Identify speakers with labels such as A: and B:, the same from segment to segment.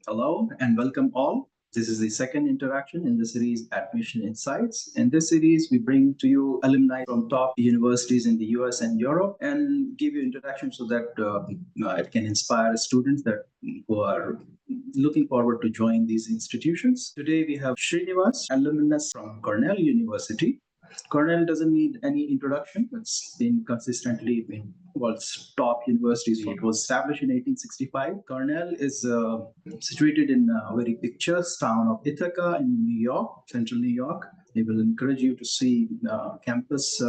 A: Hello and welcome all. This is the second interaction in the series Admission Insights. In this series, we bring to you alumni from top universities in the US and Europe and give you introduction so that it can inspire students that who are looking forward to join these institutions. Today, we have Srinivas, alumnus from Cornell University. Cornell doesn't need any introduction. It's been consistently been world's top universities. It was established in 1865. Cornell is situated in a very picturesque town of Ithaca in New York, central New York. They will encourage you to see campus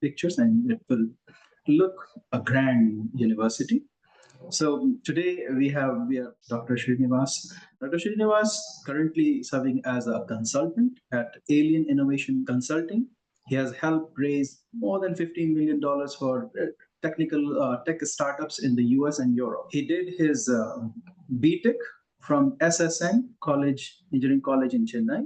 A: pictures, and it will look a grand university. So today we are Dr. Srinivas. Dr. Srinivas currently serving as a consultant at Alien Innovation Consulting. He has helped raise more than $15 million for technical tech startups in the US and Europe. He did his BTech from SSN College, Engineering College in Chennai,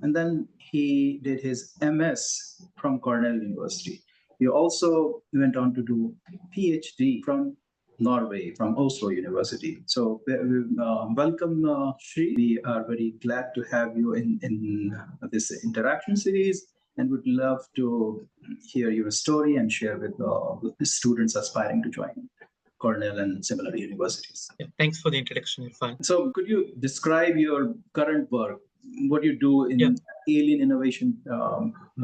A: and then he did his MS from Cornell University. He also went on to do PhD from Norway, from Oslo University. So welcome, Shri. We are very glad to have you in this interaction series and would love to hear your story and share with the students aspiring to join Cornell and similar universities.
B: Yeah, thanks for the introduction, Irfan.
A: So could you describe your current work, what you do in Alien Innovation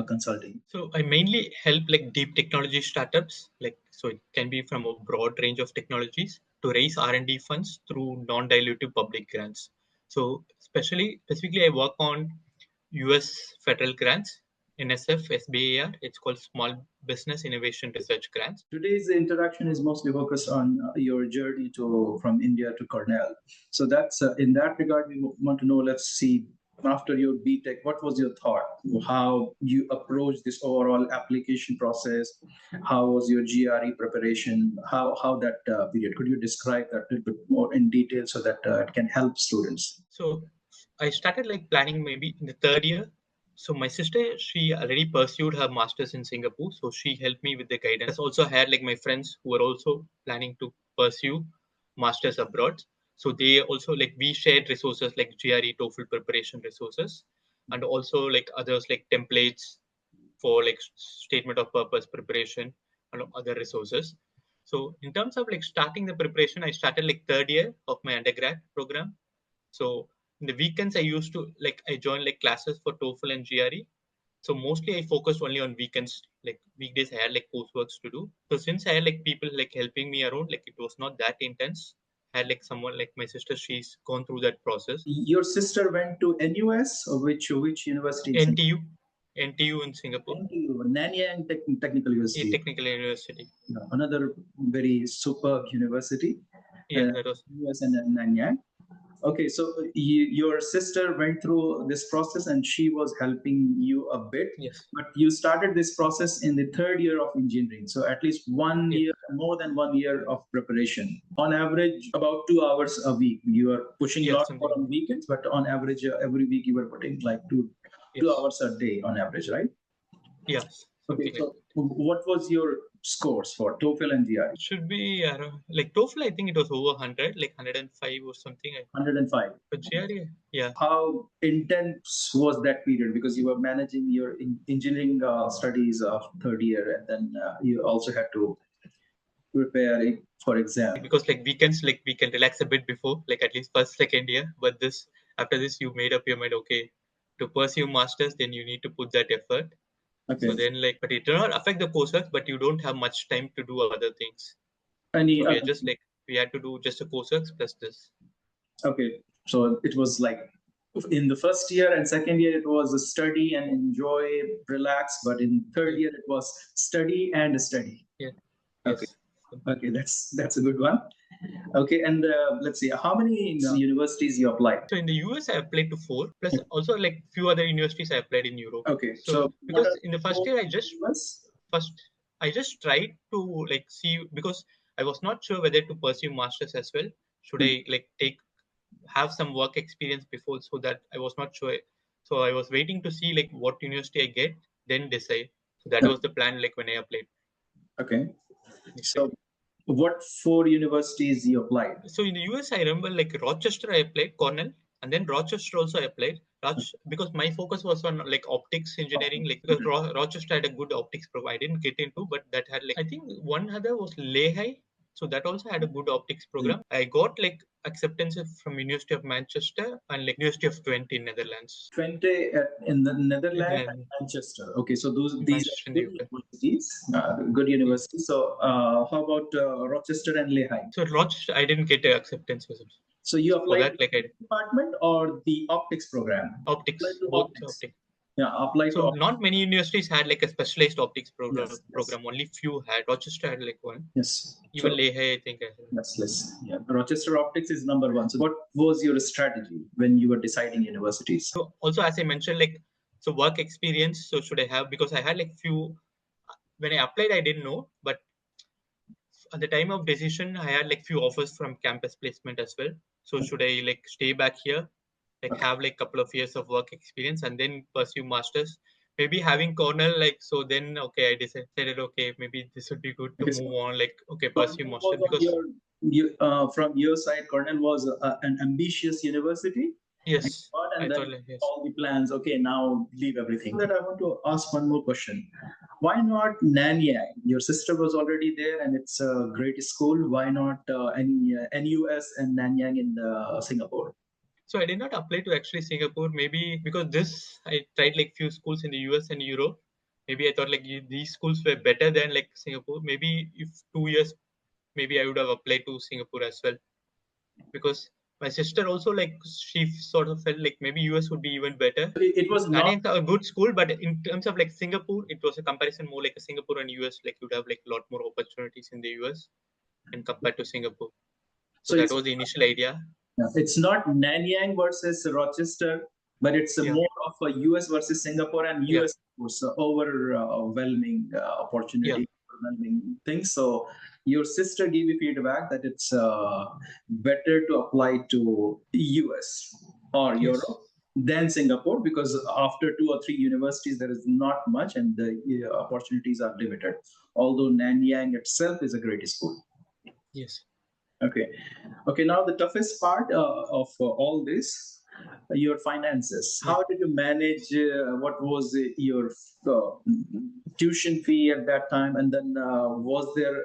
A: Consulting?
B: So I mainly help like deep technology startups, so it can be from a broad range of technologies to raise R&D funds through non-dilutive public grants. So specifically, I work on US federal grants, NSF, SBAR. It's called Small Business Innovation Research Grants.
A: Today's interaction is mostly focused on your journey to from India to Cornell. So that's in that regard, we want to know. Let's see. After your BTech, what was your thought? How you approached this overall application process? How was your GRE preparation? How that period? Could you describe that a little bit more in detail so that it can help students?
B: So I started like planning maybe in the third year. So my sister, she already pursued her master's in Singapore, so she helped me with the guidance. I also had like my friends who were also planning to pursue masters abroad. So they also like we shared resources like GRE, TOEFL preparation resources, and also like others like templates for like statement of purpose preparation and other resources. So in terms of like starting the preparation, I started like third year of my undergrad program. So in the weekends, I joined like classes for TOEFL and GRE. So mostly I focused only on weekends. Like weekdays, I had like courseworks to do. So since I had like people like helping me around, like it was not that intense. I had like someone like my sister. She's gone through that process.
A: Your sister went to NUS, or which university?
B: NTU, NTU in Singapore.
A: NTU, Nanyang Technical University.
B: Technical University.
A: Another very superb university.
B: Yeah, that was
A: US and Nanyang. Okay, so your sister went through this process and she was helping you a bit.
B: Yes.
A: But you started this process in the third year of engineering. So at least 1 year, more than 1 year of preparation. On average, about 2 hours a week. You are pushing a lot more on weekends, but on average, every week you were putting like two hours a day on average, right?
B: Yes.
A: Okay, so what was your scores for TOEFL and GRE?
B: Should be like TOEFL, I think it was over 100, like 105 or something.
A: 105.
B: But GRE, yeah.
A: How intense was that period? Because you were managing your engineering studies of third year, and then you also had to prepare it for exam.
B: Because like weekends, like we can relax a bit before, like at least first, second year. But after this, you made up your mind, okay, to pursue masters, then you need to put that effort.
A: Okay.
B: So then, like, but it did not affect the coursework, but you don't have much time to do other things.
A: Any
B: so we are just like we had to do just a coursework plus this.
A: Okay, so it was like in the first year and second year it was a study and enjoy, relax, but in third year it was study and study.
B: Yeah.
A: Okay.
B: Yes.
A: Okay, that's a good one. Okay, and let's see, how many universities you applied?
B: So in the US, I applied to 4, plus also like few other universities I applied in Europe.
A: Okay,
B: so because in the first year, I just tried to like see, because I was not sure whether to pursue masters as well. Should I like have some work experience before, so that I was not sure. So I was waiting to see like what university I get, then decide. So that was the plan, like when I applied.
A: Okay. So What four universities you applied?
B: So in the US, I remember like Rochester, I applied, Cornell, and then Rochester also I applied. Because my focus was on like optics engineering, like because Rochester had a good optics program. I didn't get into, but that had like I think one other was Lehigh, so that also had a good optics program. I got like acceptance from University of Manchester and like University of Twente in Netherlands.
A: Twente in the Netherlands and
B: Then
A: Manchester. Okay, so these are
B: Manchester in the
A: good
B: UK.
A: universities, good
B: Yeah.
A: universities. So how about Rochester and Lehigh?
B: So Rochester, I didn't get acceptance
A: So you
B: for
A: applied to
B: that. Like I
A: the department or the optics program? Applied
B: optics,
A: to
B: both
A: optics.
B: optics.
A: Yeah, applied to
B: So
A: optics.
B: not many universities had like a specialized optics
A: Yes, yes,
B: program. Only few had. Rochester had like one.
A: yes.
B: Even
A: So
B: Lehigh, I think.
A: yes, yes. Yeah, Rochester optics is number one. So what was your strategy when you were deciding universities?
B: So also, as I mentioned, like so work experience. So should I have, because I had like few when I applied, I didn't know, but at the time of decision, I had like few offers from campus placement as well. So should I like stay back here, like
A: Okay.
B: have like couple of years of work experience and then pursue masters? Maybe having Cornell, like so then okay, I decided okay, maybe this would be good to
A: Okay. So
B: move on, like okay, pursue
A: Cornell
B: master
A: was on
B: because
A: from your side. Cornell was an ambitious university,
B: yes,
A: and
B: I
A: then
B: thought like yes.
A: all the plans. Okay, now leave everything. That I want to ask one more question. Why not Nanyang? Your sister was already there, and it's a great school. Why not NUS and Nanyang in Singapore?
B: So I did not apply to actually Singapore. Maybe because this I tried like few schools in the US and Europe. Maybe I thought like these schools were better than like Singapore. Maybe if 2 years, maybe I would have applied to Singapore as well. Because my sister also like she sort of felt like maybe US would be even better.
A: It was not.
B: Nanyang's a good school, but in terms of like Singapore, it was a comparison more like a Singapore and US. Like you'd have like a lot more opportunities in the US and compared to Singapore. So
A: So
B: that was the initial idea.
A: it's not Nanyang versus Rochester, but it's a
B: Yeah,
A: more of a US versus Singapore, and
B: yeah,
A: US was overwhelming
B: yeah.
A: opportunity, overwhelming thing. So your sister gave you feedback that it's better to apply to US or
B: Yes,
A: Europe than Singapore, because after two or three universities there is not much, and the opportunities are limited. Although Nanyang itself is a great school.
B: yes.
A: Okay. Okay. Now the toughest part of all this, your finances.
B: Yeah.
A: How did you manage? What was your uh, tuition fee at that time? And then was there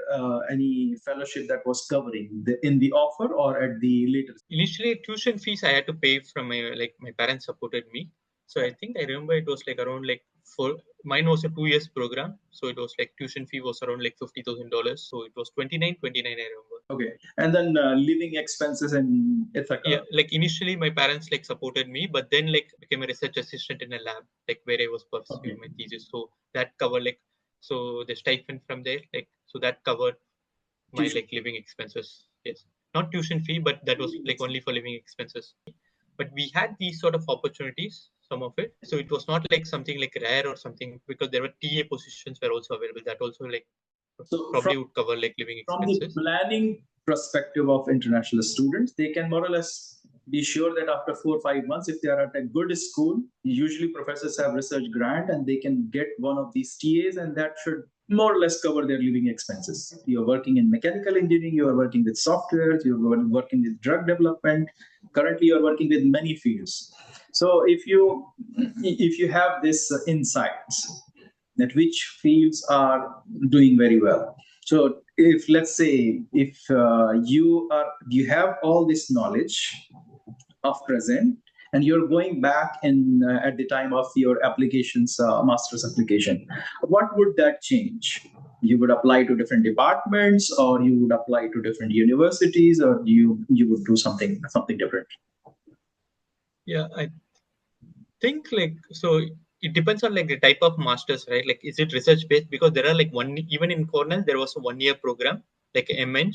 A: any fellowship that was covering in the offer or at the later?
B: Initially, tuition fees I had to pay from my like my parents supported me. So I think I remember it was like around like for mine was a 2 years program. So it was like tuition fee was around like $50,000. So it was 29 I remember.
A: Okay. And then living expenses and
B: Yeah,
A: etc.
B: like initially my parents like supported me, but then like became a research assistant in a lab, like where I was pursuing
A: Okay.
B: my thesis. So that covered like so the stipend from there, like so that covered my
A: Tuition.
B: like living expenses. Yes, not tuition fee, but that was
A: Living
B: like
A: expenses.
B: only for living expenses. But we had these sort of opportunities, some of it. So it was not like something like rare or something because there were TA positions were also available that also like
A: So
B: probably would cover like living
A: from the
B: expenses.
A: planning perspective of international students, they can more or less be sure that after 4 or 5 months, if they are at a good school, usually professors have research grant and they can get one of these TAs, and that should more or less cover their living expenses. You're working in mechanical engineering, you are working with software, you're working with drug development. Currently, you're working with many fields. So if you have this insights that which fields are doing very well. So if let's say if you have all this knowledge of present, and you're going back in at the time of your applications, master's application, what would that change? You would apply to different departments, or you would apply to different universities, or you would do something different.
B: Yeah, I think like so it depends on like the type of masters, right? Like is it research based? Because there are like one even in Cornell there was a 1 year program like MEng.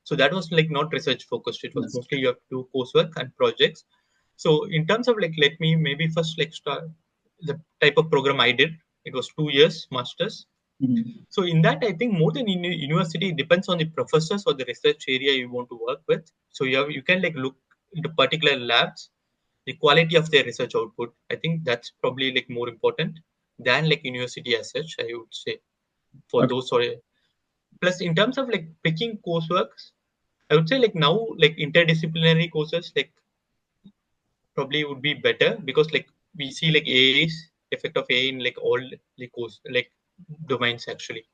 B: So that was like not research focused. It was
A: Yes.
B: mostly you have to do coursework and projects. So in terms of like let me maybe first like start the type of program I did. It was 2 years masters.
A: Mhm.
B: So in that I think more than in university it depends on the professors or the research area you want to work with. So you can like look into particular labs, the quality of their research output. I think that's probably like more important than like university as such, I would say, for
A: Okay.
B: those sort of. Plus, in terms of like picking courseworks, I would say like now like interdisciplinary courses like probably would be better because like we see like AI's effect of AI in like all like course like domains actually.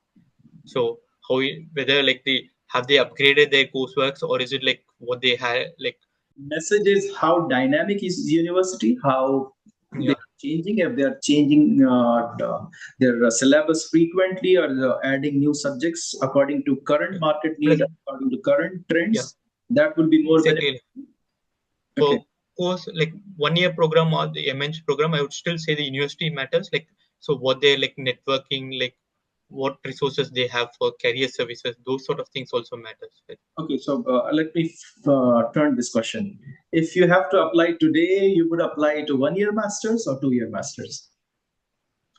B: So whether like they upgraded their courseworks or is it like what they had like
A: Message is how dynamic is the university, how they
B: yeah
A: are changing, if they are changing their syllabus frequently or adding new subjects according to current
B: yeah
A: market
B: plus
A: need, according to current
B: yeah
A: trends. That will be more beneficial.
B: exactly
A: Okay.
B: for course like 1 year program or the MN's program I would still say the university matters like so what they're like networking like what resources they have for career services those sort of things also matters right?
A: Okay, so let me turn this question. If you have to apply today, you would apply to 1 year masters or 2 year masters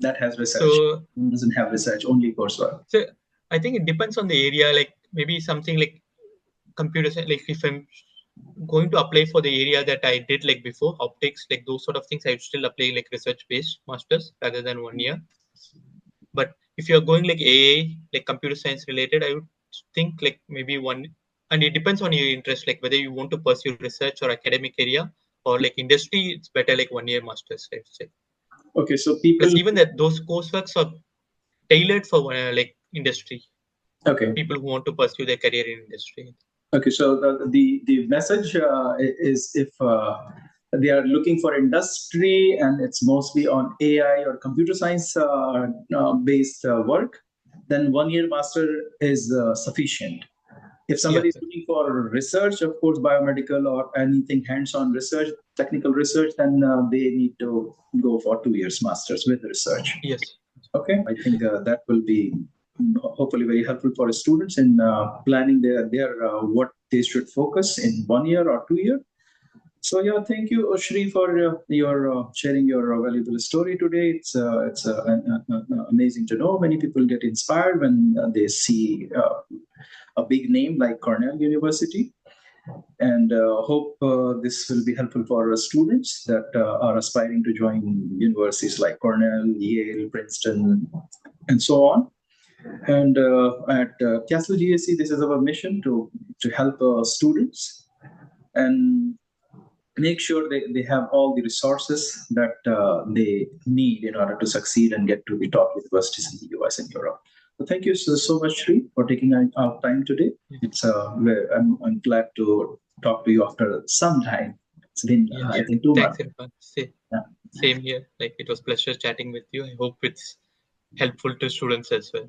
A: that has research.
B: So
A: Doesn't have research, only coursework.
B: so I think it depends on the area like maybe something like computer science like if I'm going to apply for the area that I did like before optics like those sort of things I would still apply like research based masters rather than 1 year. But if you're going like AI, like computer science related, I would think like maybe one, and it depends on your interest, like whether you want to pursue research or academic area or like industry, it's better like 1 year masters, I would say.
A: Okay, so people.
B: Plus, even that those courseworks are tailored for like industry,
A: Okay,
B: people who want to pursue their career in industry.
A: okay. So the message is if they are looking for industry and it's mostly on AI or computer science based work, then 1 year master is sufficient. If
B: Yeah,
A: somebody is looking for research, of course, biomedical or anything hands-on research, technical research, then they need to go for 2 years masters with research.
B: yes,
A: Okay, I think that will be hopefully very helpful for students in planning their what they should focus in 1 year or 2 year. So yeah, thank you, Shri, for your sharing your valuable story today. It's amazing to know many people get inspired when they see a big name like Cornell University, and hope this will be helpful for students that are aspiring to join universities like Cornell, Yale, Princeton, and so on. And at Castle GSC, this is our mission to help students and make sure they have all the resources that they need in order to succeed and get to the top universities in the US and Europe. So thank you so much, Sri, for taking our time today. I'm glad to talk to you after some time. It's been,
B: yeah.
A: I think, 2 months.
B: Thanks, Irfan.
A: Yeah.
B: Same here. Like it was pleasure chatting with you. I hope it's helpful to students as well.